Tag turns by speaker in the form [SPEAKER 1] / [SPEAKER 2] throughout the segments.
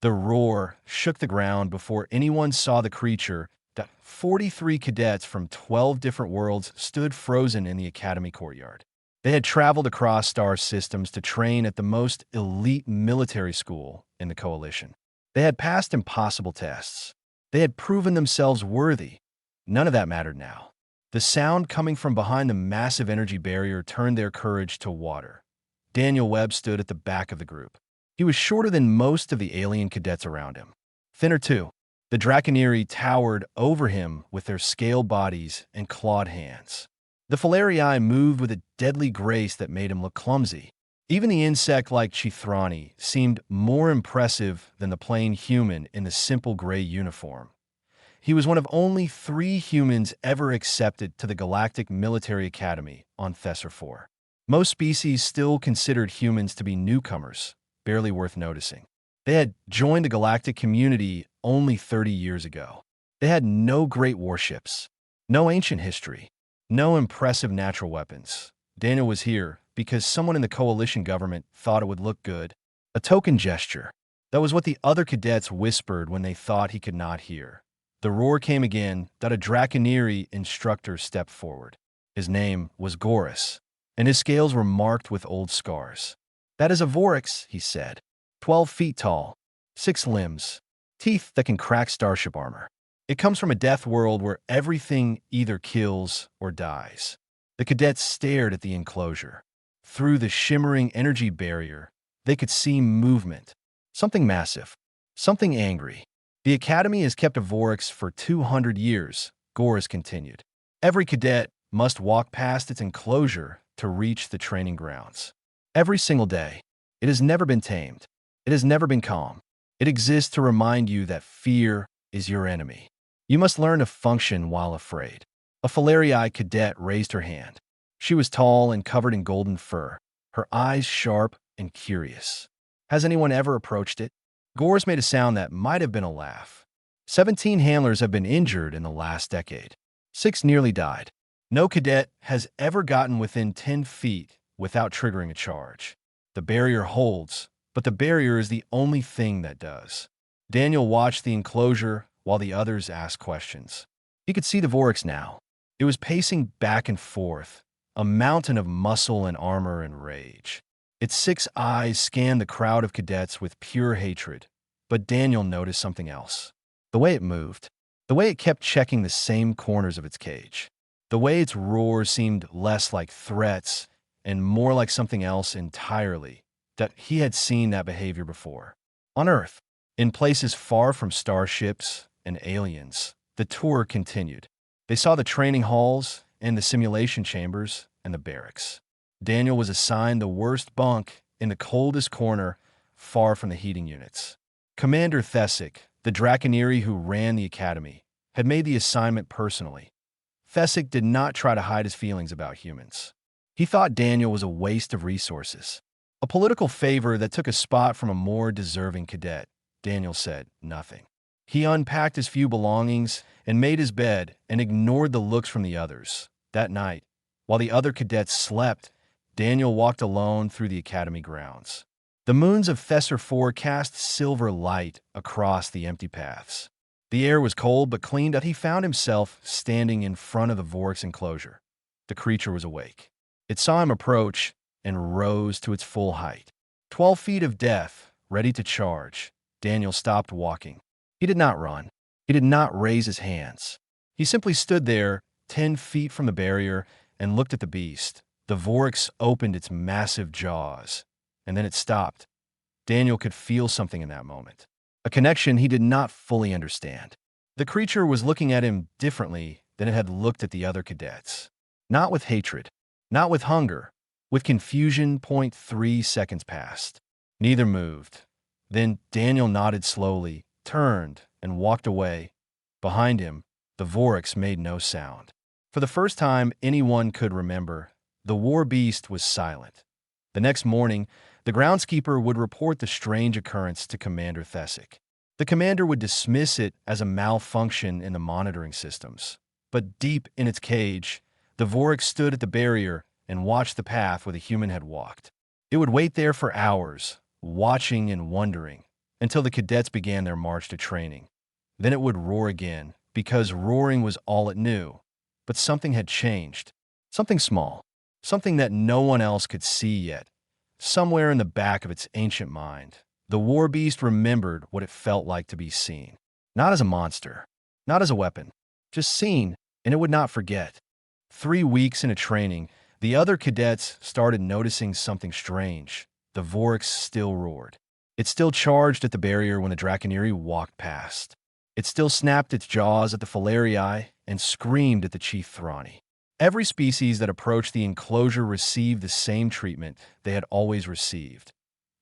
[SPEAKER 1] The roar shook the ground before anyone saw the creature. The 43 cadets from 12 different worlds stood frozen in the Academy courtyard. They had traveled across star systems to train at the most elite military school in the Coalition. They had passed impossible tests. They had proven themselves worthy. None of that mattered now. The sound coming from behind the massive energy barrier turned their courage to water. Daniel Webb stood at the back of the group. He was shorter than most of the alien cadets around him. Thinner too. The Draconiri towered over him with their scaled bodies and clawed hands. The Falarii moved with a deadly grace that made him look clumsy. Even the insect-like Chithrani seemed more impressive than the plain human in the simple gray uniform. He was one of only 3 humans ever accepted to the Galactic Military Academy on Thesser 4. Most species still considered humans to be newcomers, barely worth noticing. They had joined the galactic community only 30 years ago. They had no great warships, no ancient history, no impressive natural weapons. Daniel was here because someone in the Coalition government thought it would look good. A token gesture. That was what the other cadets whispered when they thought he could not hear. The roar came again that a Draconiri instructor stepped forward. His name was Gorus, and his scales were marked with old scars. "That is a vorax," he said. 12 feet tall, 6 limbs, teeth that can crack starship armor. It comes from a death world where everything either kills or dies. The cadets stared at the enclosure. Through the shimmering energy barrier, they could see movement. Something massive. Something angry. "The Academy has kept a vorax for 200 years, Gorus continued. "Every cadet must walk past its enclosure to reach the training grounds. Every single day. It has never been tamed. It has never been calm. It exists to remind you that fear is your enemy. You must learn to function while afraid." A Falarii cadet raised her hand. She was tall and covered in golden fur, her eyes sharp and curious. "Has anyone ever approached it?" Gorus made a sound that might have been a laugh. 17 handlers have been injured in the last decade. 6 nearly died. No cadet has ever gotten within 10 feet without triggering a charge. The barrier holds, but the barrier is the only thing that does. Daniel watched the enclosure while the others asked questions. He could see the vorax now. It was pacing back and forth, a mountain of muscle and armor and rage. Its 6 eyes scanned the crowd of cadets with pure hatred, but Daniel noticed something else. The way it moved. The way it kept checking the same corners of its cage. The way its roar seemed less like threats and more like something else entirely, that he had seen that behavior before. On Earth, in places far from starships and aliens, the tour continued. They saw the training halls and the simulation chambers and the barracks. Daniel was assigned the worst bunk in the coldest corner, far from the heating units. Commander Thesic, the Draconiri who ran the academy, had made the assignment personally. Thesic did not try to hide his feelings about humans. He thought Daniel was a waste of resources, a political favor that took a spot from a more deserving cadet. Daniel said nothing. He unpacked his few belongings and made his bed and ignored the looks from the others. That night, while the other cadets slept, Daniel walked alone through the academy grounds. The moons of Thesser 4 cast silver light across the empty paths. The air was cold but clean, but he found himself standing in front of the vorax enclosure. The creature was awake. It saw him approach and rose to its full height. 12 feet of death, ready to charge. Daniel stopped walking. He did not run. He did not raise his hands. He simply stood there, 10 feet from the barrier, and looked at the beast. The vorax opened its massive jaws, and then it stopped. Daniel could feel something in that moment, a connection he did not fully understand. The creature was looking at him differently than it had looked at the other cadets. Not with hatred, not with hunger, with confusion. 0.3 seconds passed. Neither moved. Then Daniel nodded slowly, turned, and walked away. Behind him, the vorax made no sound. For the first time anyone could remember, the war beast was silent. The next morning, the groundskeeper would report the strange occurrence to Commander Thesic. The commander would dismiss it as a malfunction in the monitoring systems. But deep in its cage, the vorax stood at the barrier and watched the path where the human had walked. It would wait there for hours, watching and wondering, until the cadets began their march to training. Then it would roar again, because roaring was all it knew. But something had changed. Something small. Something that no one else could see yet. Somewhere in the back of its ancient mind, the war beast remembered what it felt like to be seen. Not as a monster. Not as a weapon. Just seen, and it would not forget. 3 weeks into training, the other cadets started noticing something strange. The vorax still roared. It still charged at the barrier when the Draconiri walked past. It still snapped its jaws at the Falarii and screamed at the Chief Thrani. Every species that approached the enclosure received the same treatment they had always received.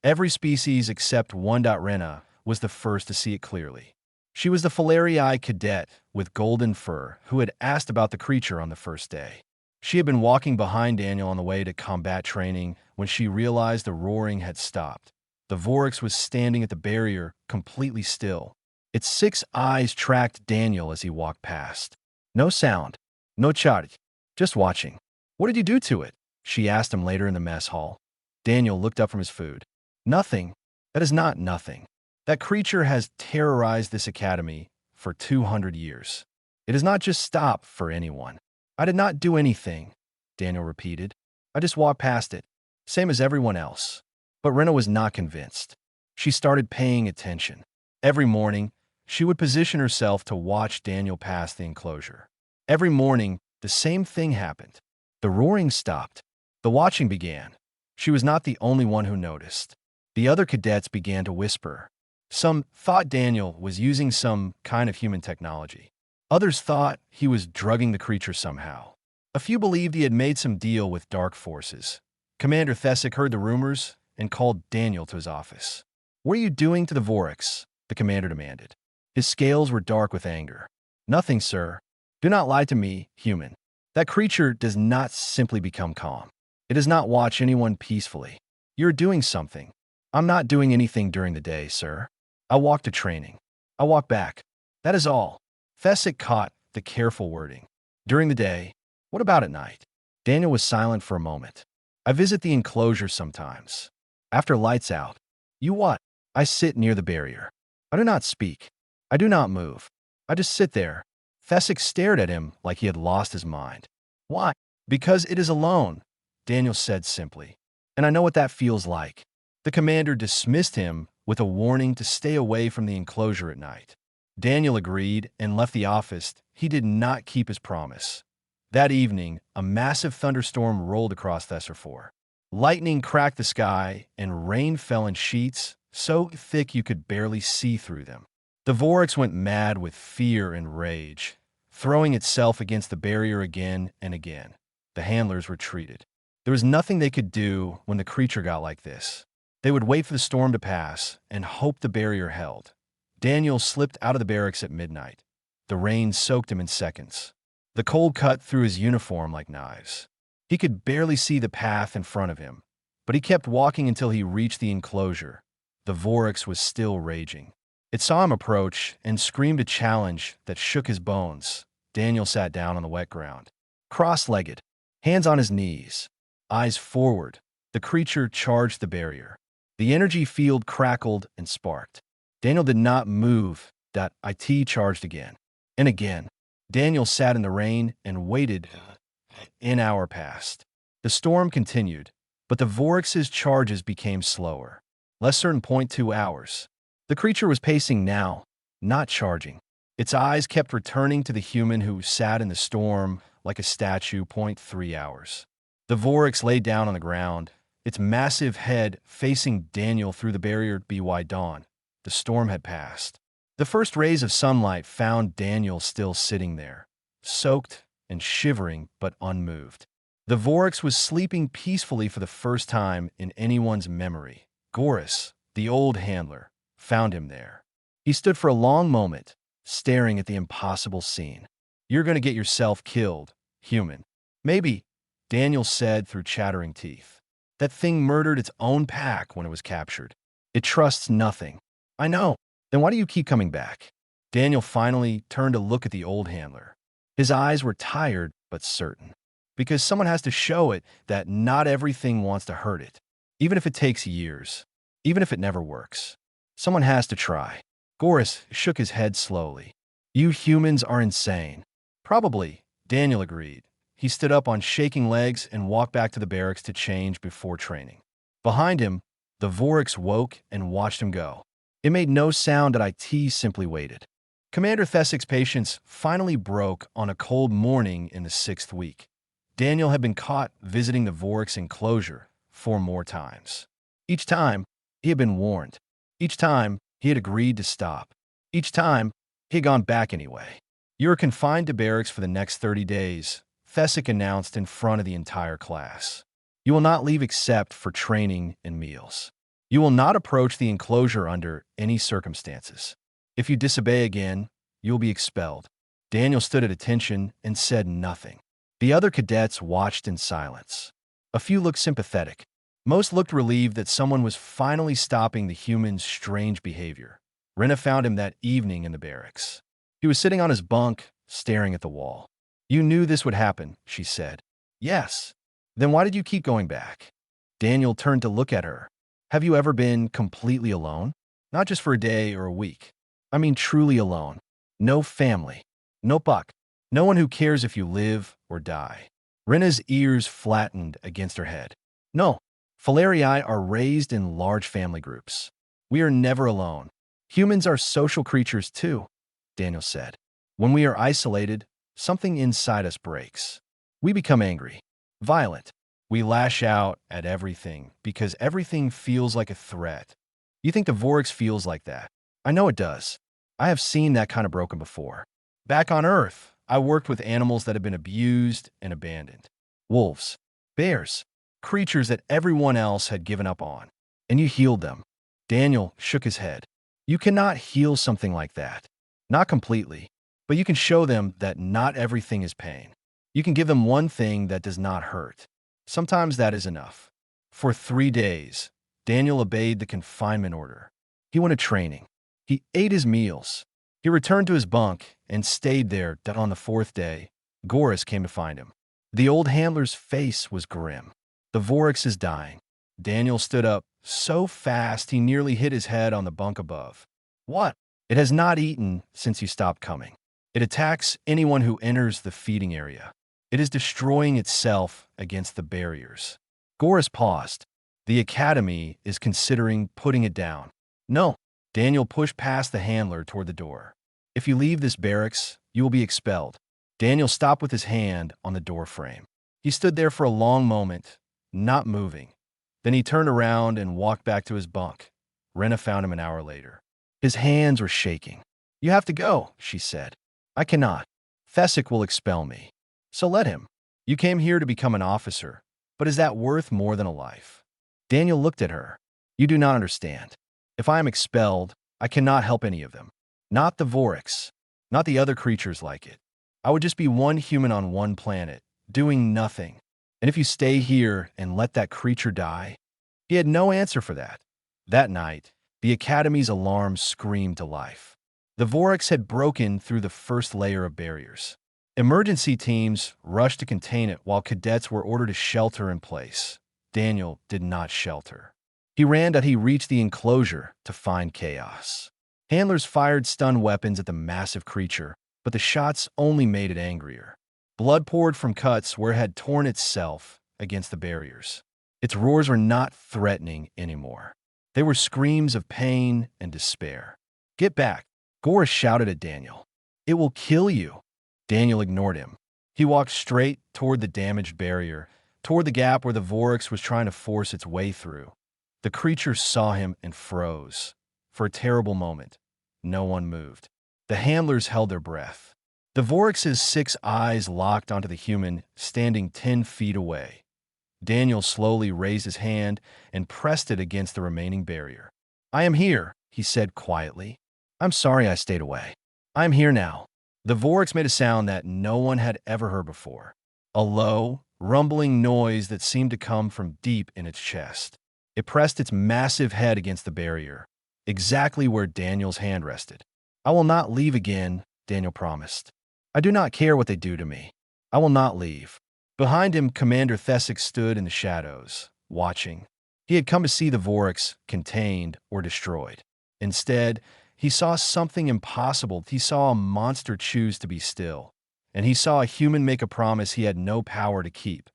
[SPEAKER 1] Every species except one. Rena was the first to see it clearly. She was the Falarii cadet with golden fur who had asked about the creature on the first day. She had been walking behind Daniel on the way to combat training when she realized the roaring had stopped. The vorax was standing at the barrier, completely still. Its 6 eyes tracked Daniel as he walked past. No sound. No charge. Just watching. "What did you do to it?" she asked him later in the mess hall. Daniel looked up from his food. "Nothing. That is not nothing. That creature has terrorized this academy for 200 years. It has not just stopped for anyone." "I did not do anything," Daniel repeated. "I just walked past it, same as everyone else." But Rena was not convinced. She started paying attention. Every morning, she would position herself to watch Daniel pass the enclosure. Every morning, the same thing happened. The roaring stopped. The watching began. She was not the only one who noticed. The other cadets began to whisper. Some thought Daniel was using some kind of human technology. Others thought he was drugging the creature somehow. A few believed he had made some deal with dark forces. Commander Thesic heard the rumors and called Daniel to his office. "What are you doing to the vorax?" the commander demanded. His scales were dark with anger. "Nothing, sir. Do not lie to me, human. That creature does not simply become calm. It does not watch anyone peacefully. You're doing something. I'm not doing anything during the day, sir. I walk to training. I walk back. That is all." Thesic caught the careful wording. "During the day? What about at night?" Daniel was silent for a moment. "I visit the enclosure sometimes. After lights out." "You what?" "I sit near the barrier. I do not speak. I do not move. I just sit there." Thesic stared at him like he had lost his mind. "Why?" "Because it is alone," Daniel said simply. "And I know what that feels like." The commander dismissed him with a warning to stay away from the enclosure at night. Daniel agreed and left the office. He did not keep his promise. That evening, a massive thunderstorm rolled across Thesser 4. Lightning cracked the sky, and rain fell in sheets so thick you could barely see through them. The vorax went mad with fear and rage, throwing itself against the barrier again and again. The handlers retreated. There was nothing they could do when the creature got like this. They would wait for the storm to pass and hope the barrier held. Daniel slipped out of the barracks at midnight. The rain soaked him in seconds. The cold cut through his uniform like knives. He could barely see the path in front of him, but he kept walking until he reached the enclosure. The vorax was still raging. It saw him approach and screamed a challenge that shook his bones. Daniel sat down on the wet ground. Cross-legged, hands on his knees, eyes forward, the creature charged the barrier. The energy field crackled and sparked. Daniel did not move. It charged again and again. Daniel sat in the rain and waited. An hour passed. The storm continued, but the vorax's charges became slower. Less certain 0.2 hours. The creature was pacing now, not charging. Its eyes kept returning to the human who sat in the storm like a statue. 0.3 hours. The vorax lay down on the ground, its massive head facing Daniel through the barrier. By dawn, the storm had passed. The first rays of sunlight found Daniel still sitting there, soaked and shivering but unmoved. The vorax was sleeping peacefully for the first time in anyone's memory. Goris, the old handler, found him there. He stood for a long moment, staring at the impossible scene. "You're going to get yourself killed, human." "Maybe," Daniel said through chattering teeth. "That thing murdered its own pack when it was captured. It trusts nothing." "I know. Then why do you keep coming back?" Daniel finally turned to look at the old handler. His eyes were tired but certain. "Because someone has to show it that not everything wants to hurt it, even if it takes years, even if it never works." Someone has to try. Goris shook his head slowly. You humans are insane. Probably, Daniel agreed. He stood up on shaking legs and walked back to the barracks to change before training. Behind him, the vorax woke and watched him go. It made no sound that IT simply waited. Commander Thesic's patience finally broke on a cold morning in the 6th week. Daniel had been caught visiting the vorax enclosure 4 more times. Each time, he had been warned. Each time, he had agreed to stop. Each time, he had gone back anyway. You are confined to barracks for the next 30 days, Thesic announced in front of the entire class. You will not leave except for training and meals. You will not approach the enclosure under any circumstances. If you disobey again, you will be expelled. Daniel stood at attention and said nothing. The other cadets watched in silence. A few looked sympathetic. Most looked relieved that someone was finally stopping the human's strange behavior. Rena found him that evening in the barracks. He was sitting on his bunk, staring at the wall. You knew this would happen, she said. Yes. Then why did you keep going back? Daniel turned to look at her. Have you ever been completely alone? Not just for a day or a week. I mean truly alone. No family. No buck. No one who cares if you live or die. Rena's ears flattened against her head. No. Falarii are raised in large family groups. We are never alone. Humans are social creatures too, Daniel said. When we are isolated, something inside us breaks. We become angry, violent. We lash out at everything because everything feels like a threat. You think the vorax feels like that? I know it does. I have seen that kind of broken before. Back on Earth, I worked with animals that had been abused and abandoned. Wolves, bears, creatures that everyone else had given up on. And you healed them. Daniel shook his head. You cannot heal something like that. Not completely, but you can show them that not everything is pain. You can give them one thing that does not hurt. Sometimes that is enough. For 3 days, Daniel obeyed the confinement order. He went to training. He ate his meals. He returned to his bunk and stayed there. On the 4th day, Goris came to find him. The old handler's face was grim. The vorax is dying. Daniel stood up so fast he nearly hit his head on the bunk above. What? It has not eaten since you stopped coming. It attacks anyone who enters the feeding area. It is destroying itself against the barriers. Goris paused. The academy is considering putting it down. No. Daniel pushed past the handler toward the door. If you leave this barracks, you will be expelled. Daniel stopped with his hand on the door frame. He stood there for a long moment, not moving. Then he turned around and walked back to his bunk. Rena found him an hour later. His hands were shaking. You have to go, she said. I cannot. Thesic will expel me. So let him. You came here to become an officer, but is that worth more than a life? Daniel looked at her. You do not understand. If I am expelled, I cannot help any of them. Not the vorax. Not the other creatures like it. I would just be one human on one planet, doing nothing. And if you stay here and let that creature die? He had no answer for that. That night, the Academy's alarm screamed to life. The vorax had broken through the first layer of barriers. Emergency teams rushed to contain it while cadets were ordered to shelter in place. Daniel did not shelter. He ran till he reached the enclosure to find chaos. Handlers fired stun weapons at the massive creature, but the shots only made it angrier. Blood poured from cuts where it had torn itself against the barriers. Its roars were not threatening anymore. They were screams of pain and despair. Get back, Goris shouted at Daniel. It will kill you. Daniel ignored him. He walked straight toward the damaged barrier, toward the gap where the vorax was trying to force its way through. The creature saw him and froze. For a terrible moment, no one moved. The handlers held their breath. The vorax's 6 eyes locked onto the human standing 10 feet away. Daniel slowly raised his hand and pressed it against the remaining barrier. I am here, he said quietly. I'm sorry I stayed away. I'm here now. The vorax made a sound that no one had ever heard before. A low, rumbling noise that seemed to come from deep in its chest. It pressed its massive head against the barrier, exactly where Daniel's hand rested. I will not leave again, Daniel promised. I do not care what they do to me. I will not leave. Behind him, Commander Thesic stood in the shadows, watching. He had come to see the vorax contained or destroyed. Instead, he saw something impossible. He saw a monster choose to be still, and he saw a human make a promise he had no power to keep.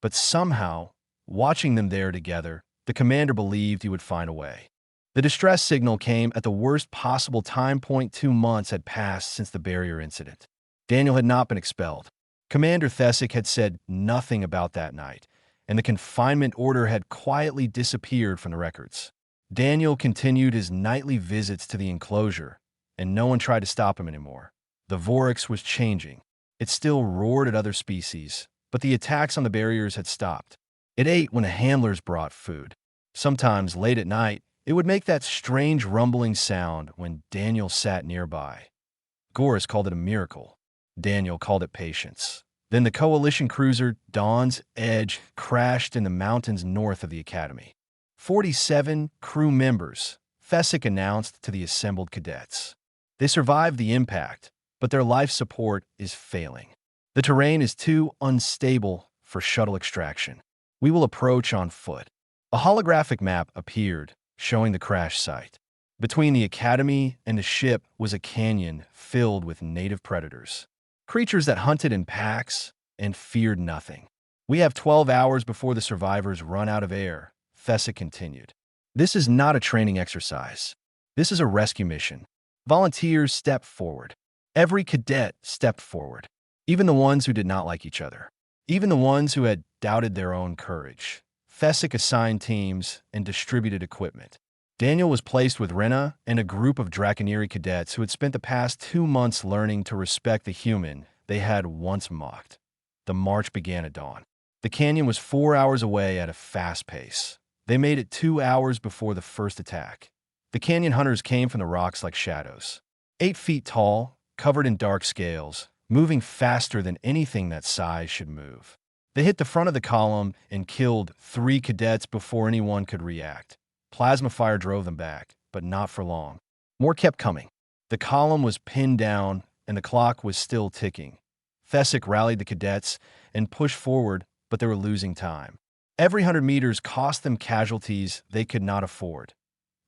[SPEAKER 1] But somehow, watching them there together, the commander believed he would find a way. The distress signal came at the worst possible time. 2 months had passed since the barrier incident. Daniel had not been expelled. Commander Thesic had said nothing about that night, and the confinement order had quietly disappeared from the records. Daniel continued his nightly visits to the enclosure, and no one tried to stop him anymore. The vorax was changing. It still roared at other species, but the attacks on the barriers had stopped. It ate when the handlers brought food. Sometimes, late at night, it would make that strange rumbling sound when Daniel sat nearby. Goris called it a miracle. Daniel called it patience. Then the coalition cruiser Dawn's Edge crashed in the mountains north of the academy. 47 crew members, Thesic announced to the assembled cadets. They survived the impact, but their life support is failing. The terrain is too unstable for shuttle extraction. We will approach on foot. A holographic map appeared, showing the crash site. Between the academy and the ship was a canyon filled with native predators. Creatures that hunted in packs and feared nothing. We have 12 hours before the survivors run out of air, Thesic continued. This is not a training exercise. This is a rescue mission. Volunteers stepped forward. Every cadet stepped forward. Even the ones who did not like each other. Even the ones who had doubted their own courage. Thesic assigned teams and distributed equipment. Daniel was placed with Rena and a group of Draconiri cadets who had spent the past 2 months learning to respect the human they had once mocked. The march began at dawn. The canyon was 4 hours away at a fast pace. They made it 2 hours before the first attack. The canyon hunters came from the rocks like shadows. 8 feet tall, covered in dark scales, moving faster than anything that size should move. They hit the front of the column and killed 3 cadets before anyone could react. Plasma fire drove them back, but not for long. More kept coming. The column was pinned down, and the clock was still ticking. Thesic rallied the cadets and pushed forward, but they were losing time. Every 100 meters cost them casualties they could not afford.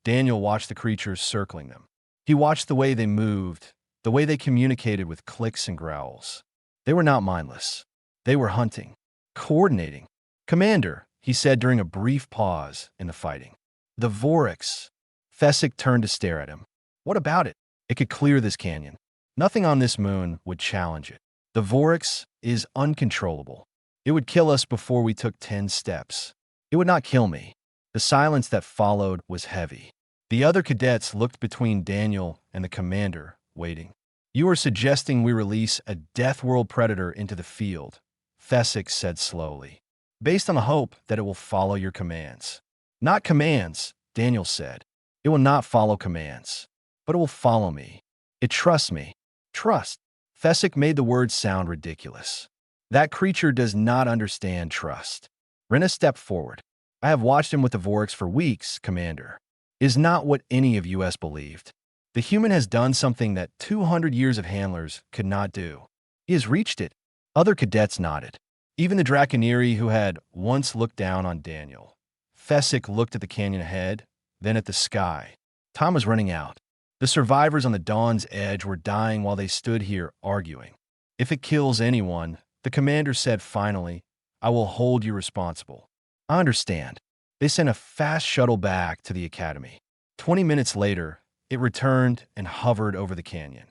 [SPEAKER 1] Daniel watched the creatures circling them. He watched the way they moved, the way they communicated with clicks and growls. They were not mindless. They were hunting, coordinating. "Commander," he said during a brief pause in the fighting. "The vorax." Thesic turned to stare at him. "What about it? It could clear this canyon. Nothing on this moon would challenge it. The vorax is uncontrollable. It would kill us before we took 10 steps. It would not kill me." The silence that followed was heavy. The other cadets looked between Daniel and the commander, waiting. "You are suggesting we release a Death World predator into the field," Thesic said slowly, "based on the hope that it will follow your commands." "Not commands," Daniel said. "It will not follow commands, but it will follow me. It trusts me." Trust. Thesic made the words sound ridiculous. That creature does not understand trust. Rena stepped forward. "I have watched him with the vorax for weeks, Commander. It is not what any of us believed. The human has done something that 200 years of handlers could not do. He has reached it." Other cadets nodded. Even the Draconiri who had once looked down on Daniel. Thesic looked at the canyon ahead, then at the sky. Time was running out. The survivors on the Dawn's Edge were dying while they stood here arguing. "If it kills anyone," the commander said finally, "I will hold you responsible." "I understand." They sent a fast shuttle back to the academy. 20 minutes later, it returned and hovered over the canyon.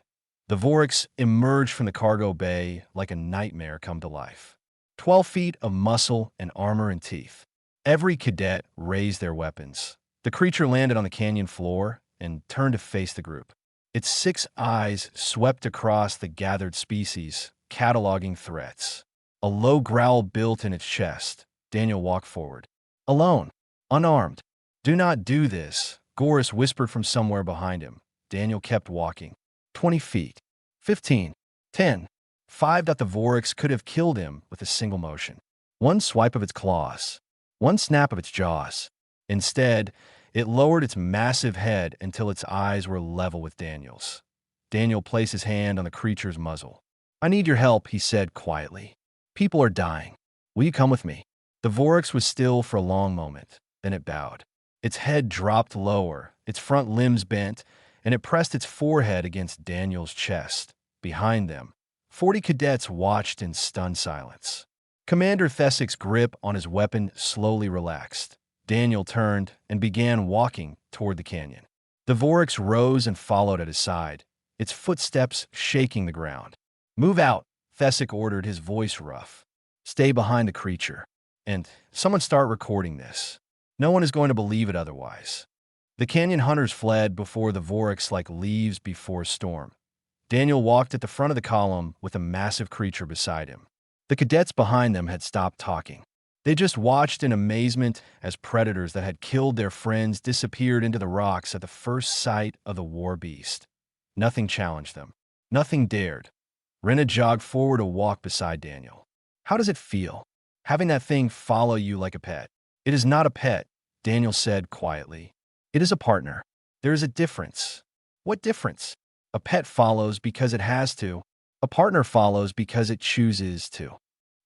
[SPEAKER 1] The vorax emerged from the cargo bay like a nightmare come to life. 12 feet of muscle and armor and teeth. Every cadet raised their weapons. The creature landed on the canyon floor and turned to face the group. Its 6 eyes swept across the gathered species, cataloging threats. A low growl built in its chest. Daniel walked forward. Alone. Unarmed. "Do not do this," Goris whispered from somewhere behind him. Daniel kept walking. 20 feet. 15. 10. 5. The vorax could have killed him with a single motion. One swipe of its claws. One snap of its jaws. Instead, it lowered its massive head until its eyes were level with Daniel's. Daniel placed his hand on the creature's muzzle. "I need your help," he said quietly. "People are dying. Will you come with me?" The vorax was still for a long moment. Then it bowed. Its head dropped lower, its front limbs bent, and it pressed its forehead against Daniel's chest. Behind them, 40 cadets watched in stunned silence. Commander Thesic's grip on his weapon slowly relaxed. Daniel turned and began walking toward the canyon. The vorax rose and followed at his side, its footsteps shaking the ground. "Move out," Thesic ordered, his voice rough. "Stay behind the creature. And someone start recording this. No one is going to believe it otherwise." The canyon hunters fled before the vorax like leaves before a storm. Daniel walked at the front of the column with a massive creature beside him. The cadets behind them had stopped talking. They just watched in amazement as predators that had killed their friends disappeared into the rocks at the first sight of the war beast. Nothing challenged them. Nothing dared. Rena jogged forward to walk beside Daniel. "How does it feel, having that thing follow you like a pet?" "It is not a pet," Daniel said quietly. "It is a partner. There is a difference." "What difference?" "A pet follows because it has to. A partner follows because it chooses to."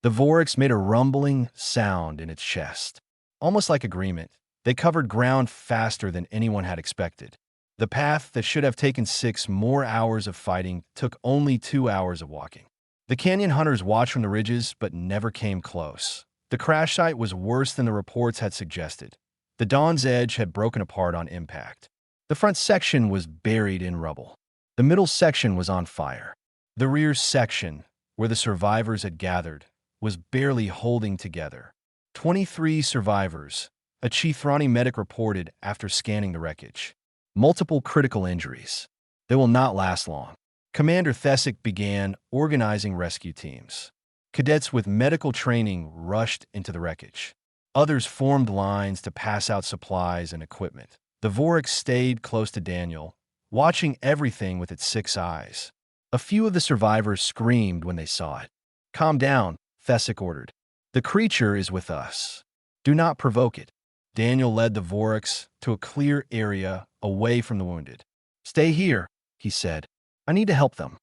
[SPEAKER 1] The vorax made a rumbling sound in its chest. Almost like agreement, they covered ground faster than anyone had expected. The path that should have taken 6 more hours of fighting took only 2 hours of walking. The canyon hunters watched from the ridges but never came close. The crash site was worse than the reports had suggested. The Dawn's Edge had broken apart on impact. The front section was buried in rubble. The middle section was on fire. The rear section, where the survivors had gathered, was barely holding together. 23 survivors, a Chief Thrani medic reported after scanning the wreckage. Multiple critical injuries. They will not last long. Commander Thesic began organizing rescue teams. Cadets with medical training rushed into the wreckage. Others formed lines to pass out supplies and equipment. The vorax stayed close to Daniel, watching everything with its 6 eyes. A few of the survivors screamed when they saw it. "Calm down," Thesic ordered. "The creature is with us. Do not provoke it." Daniel led the vorax to a clear area away from the wounded. "Stay here," he said. "I need to help them."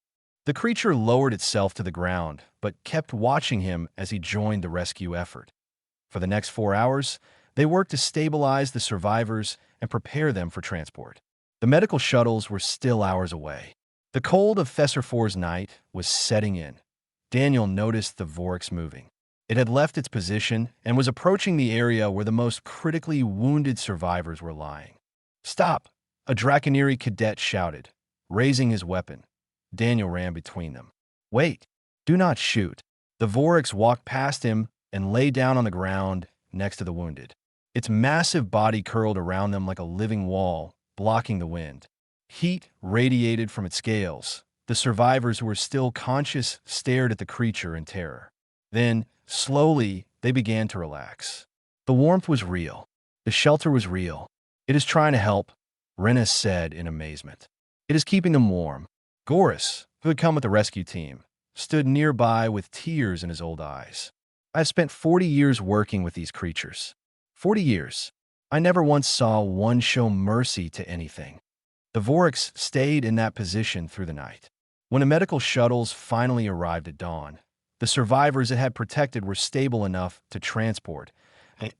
[SPEAKER 1] The creature lowered itself to the ground, but kept watching him as he joined the rescue effort. For the next 4 hours, they worked to stabilize the survivors and prepare them for transport. The medical shuttles were still hours away. The cold of Thesserfor's night was setting in. Daniel noticed the vorax moving. It had left its position and was approaching the area where the most critically wounded survivors were lying. "Stop!" a Draconiri cadet shouted, raising his weapon. Daniel ran between them. "Wait! Do not shoot!" The vorax walked past him and lay down on the ground next to the wounded. Its massive body curled around them like a living wall, blocking the wind. Heat radiated from its scales. The survivors who were still conscious stared at the creature in terror. Then, slowly, they began to relax. The warmth was real. The shelter was real. "It is trying to help," Rena said in amazement. "It is keeping them warm." Goris, who had come with the rescue team, stood nearby with tears in his old eyes. "I have spent 40 years working with these creatures. 40 years. I never once saw one show mercy to anything." The vorax stayed in that position through the night. When the medical shuttles finally arrived at dawn, the survivors it had protected were stable enough to transport.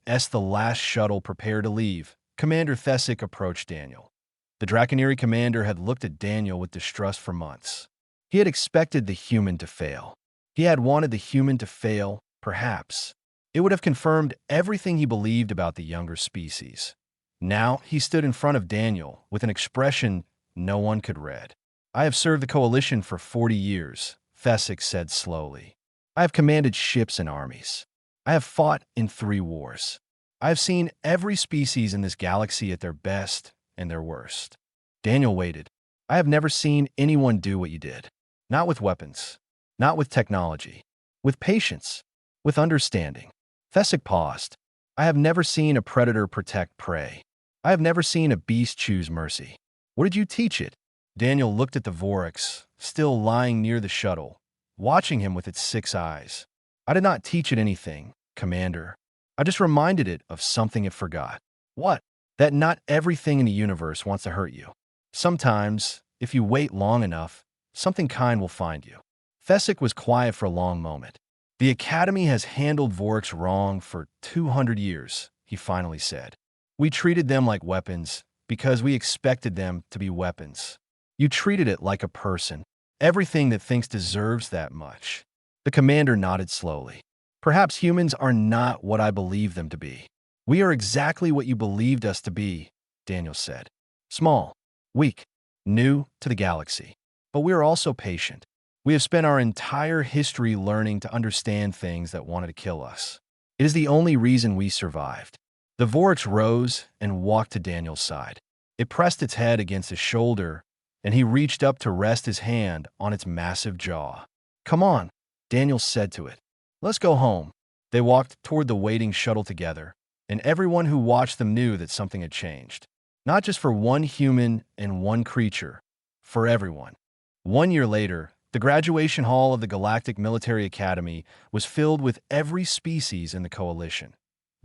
[SPEAKER 1] As the last shuttle prepared to leave, Commander Thesic approached Daniel. The Draconiri commander had looked at Daniel with distrust for months. He had expected the human to fail. He had wanted the human to fail, perhaps. It would have confirmed everything he believed about the younger species. Now he stood in front of Daniel with an expression no one could read. "I have served the Coalition for 40 years, Thesic said slowly. "I have commanded ships and armies. I have fought in 3 wars. I have seen every species in this galaxy at their best and their worst." Daniel waited. "I have never seen anyone do what you did. Not with weapons. Not with technology. With patience. With understanding." Thesic paused. "I have never seen a predator protect prey. I have never seen a beast choose mercy. What did you teach it?" Daniel looked at the vorax, still lying near the shuttle, watching him with its 6 eyes. "I did not teach it anything, Commander. I just reminded it of something it forgot." "What?" "That not everything in the universe wants to hurt you. Sometimes, if you wait long enough, something kind will find you." Thesic was quiet for a long moment. "The Academy has handled vorax wrong for 200 years, he finally said. We treated them like weapons because we expected them to be weapons. You treated it like a person. Everything that thinks deserves that much. The commander nodded slowly. Perhaps humans are not what I believe them to be. We are exactly what you believed us to be, Daniel said. Small, weak, new to the galaxy. But we are also patient. We have spent our entire history learning to understand things that wanted to kill us. It is the only reason we survived. The vorax rose and walked to Daniel's side. It pressed its head against his shoulder, and he reached up to rest his hand on its massive jaw. Come on, Daniel said to it. Let's go home. They walked toward the waiting shuttle together, and everyone who watched them knew that something had changed. Not just for one human and one creature, for everyone. 1 year later, the graduation hall of the Galactic Military Academy was filled with every species in the Coalition.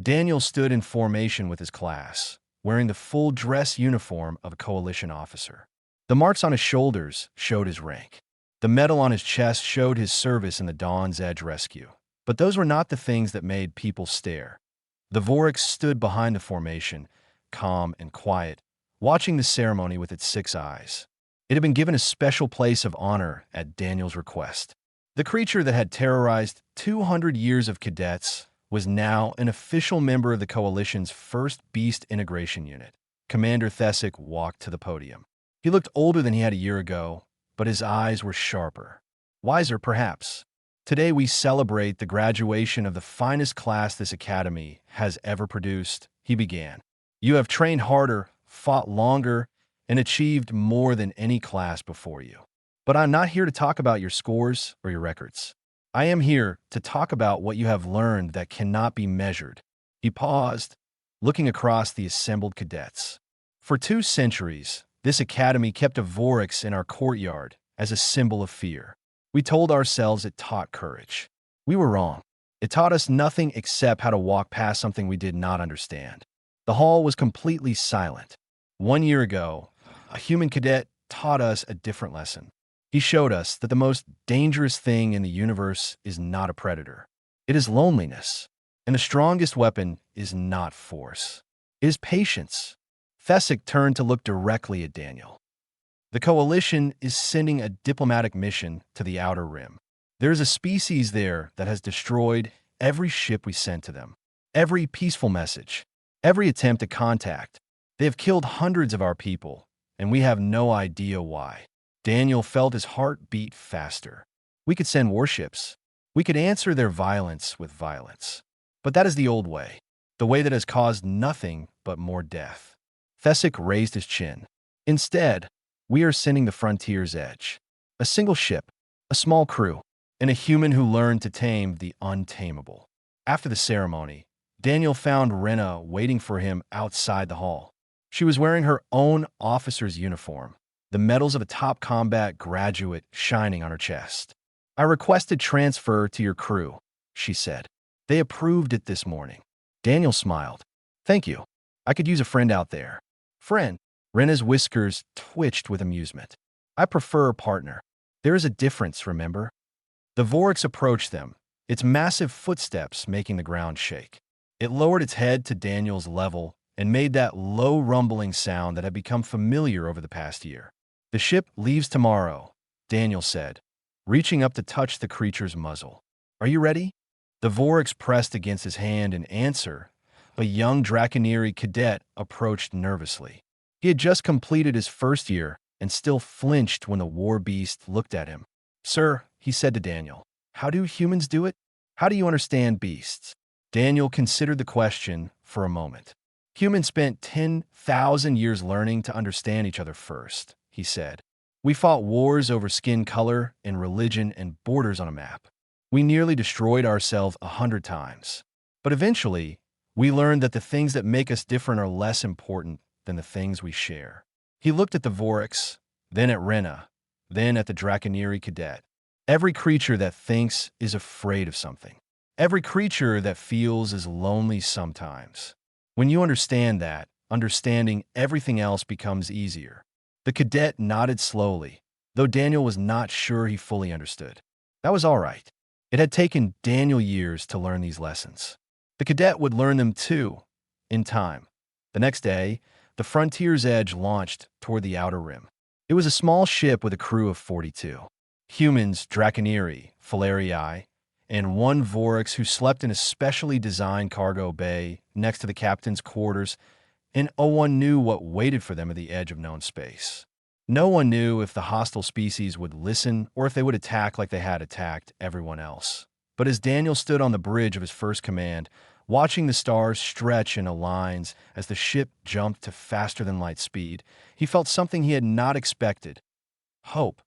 [SPEAKER 1] Daniel stood in formation with his class, wearing the full dress uniform of a Coalition officer. The marks on his shoulders showed his rank. The medal on his chest showed his service in the Dawn's Edge rescue. But those were not the things that made people stare. The vorax stood behind the formation, calm and quiet, watching the ceremony with its 6 eyes. It had been given a special place of honor at Daniel's request. The creature that had terrorized 200 years of cadets was now an official member of the Coalition's first Beast Integration Unit. Commander Thesic walked to the podium. He looked older than he had a year ago, but his eyes were sharper. Wiser, perhaps. Today we celebrate the graduation of the finest class this academy has ever produced, he began. You have trained harder, fought longer, and achieved more than any class before you. But I'm not here to talk about your scores or your records. I am here to talk about what you have learned that cannot be measured. He paused, looking across the assembled cadets. For 2 centuries, this academy kept a vorax in our courtyard as a symbol of fear. We told ourselves it taught courage. We were wrong. It taught us nothing except how to walk past something we did not understand. The hall was completely silent. 1 year ago, a human cadet taught us a different lesson. He showed us that the most dangerous thing in the universe is not a predator. It is loneliness. And the strongest weapon is not force. It is patience. Thesic turned to look directly at Daniel. The Coalition is sending a diplomatic mission to the Outer Rim. There is a species there that has destroyed every ship we sent to them, every peaceful message, every attempt at contact. They have killed hundreds of our people, and we have no idea why. Daniel felt his heart beat faster. We could send warships. We could answer their violence with violence. But that is the old way, the way that has caused nothing but more death. Thesic raised his chin. Instead, we are sending the frontier's edge. A single ship, a small crew, and a human who learned to tame the untamable. After the ceremony, Daniel found Rena waiting for him outside the hall. She was wearing her own officer's uniform, the medals of a top combat graduate shining on her chest. I requested transfer to your crew, she said. They approved it this morning. Daniel smiled. Thank you. I could use a friend out there. Friend? Rena's whiskers twitched with amusement. I prefer a partner. There is a difference, remember? The vorax approached them, its massive footsteps making the ground shake. It lowered its head to Daniel's level and made that low rumbling sound that had become familiar over the past year. The ship leaves tomorrow, Daniel said, reaching up to touch the creature's muzzle. Are you ready? The vorax pressed against his hand in answer. A young Draconiri cadet approached nervously. He had just completed his first year and still flinched when the war beast looked at him. Sir, he said to Daniel, how do humans do it? How do you understand beasts? Daniel considered the question for a moment. Humans spent 10,000 years learning to understand each other first, he said. We fought wars over skin color and religion and borders on a map. We nearly destroyed ourselves 100 times. But eventually, we learned that the things that make us different are less important than the things we share. He looked at the vorax, then at Rena, then at the Draconiri cadet. Every creature that thinks is afraid of something. Every creature that feels is lonely sometimes. When you understand that, understanding everything else becomes easier. The cadet nodded slowly, though Daniel was not sure he fully understood. That was all right. It had taken Daniel years to learn these lessons. The cadet would learn them too, in time. The next day, the Frontier's Edge launched toward the Outer Rim. It was a small ship with a crew of 42. Humans, Draconiri, Falarii, and one vorax who slept in a specially designed cargo bay next to the captain's quarters, and no one knew what waited for them at the edge of known space. No one knew if the hostile species would listen or if they would attack like they had attacked everyone else. But as Daniel stood on the bridge of his first command, watching the stars stretch into lines as the ship jumped to faster-than-light speed, he felt something he had not expected: hope.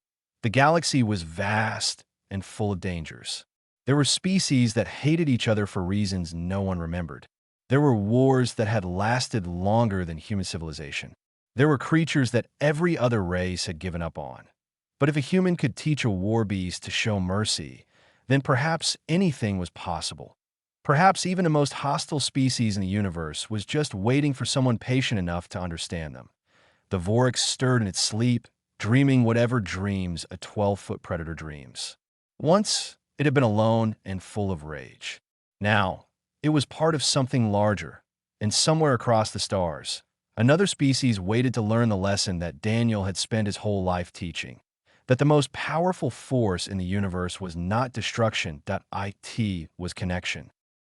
[SPEAKER 1] The galaxy was vast and full of dangers. There were species that hated each other for reasons no one remembered. There were wars that had lasted longer than human civilization. There were creatures that every other race had given up on. But if a human could teach a war beast to show mercy, then perhaps anything was possible. Perhaps even the most hostile species in the universe was just waiting for someone patient enough to understand them. The vorax stirred in its sleep, dreaming whatever dreams a 12-foot predator dreams. Once, it had been alone and full of rage. Now, it was part of something larger, and somewhere across the stars, another species waited to learn the lesson that Daniel had spent his whole life teaching: that the most powerful force in the universe was not destruction, it was connection.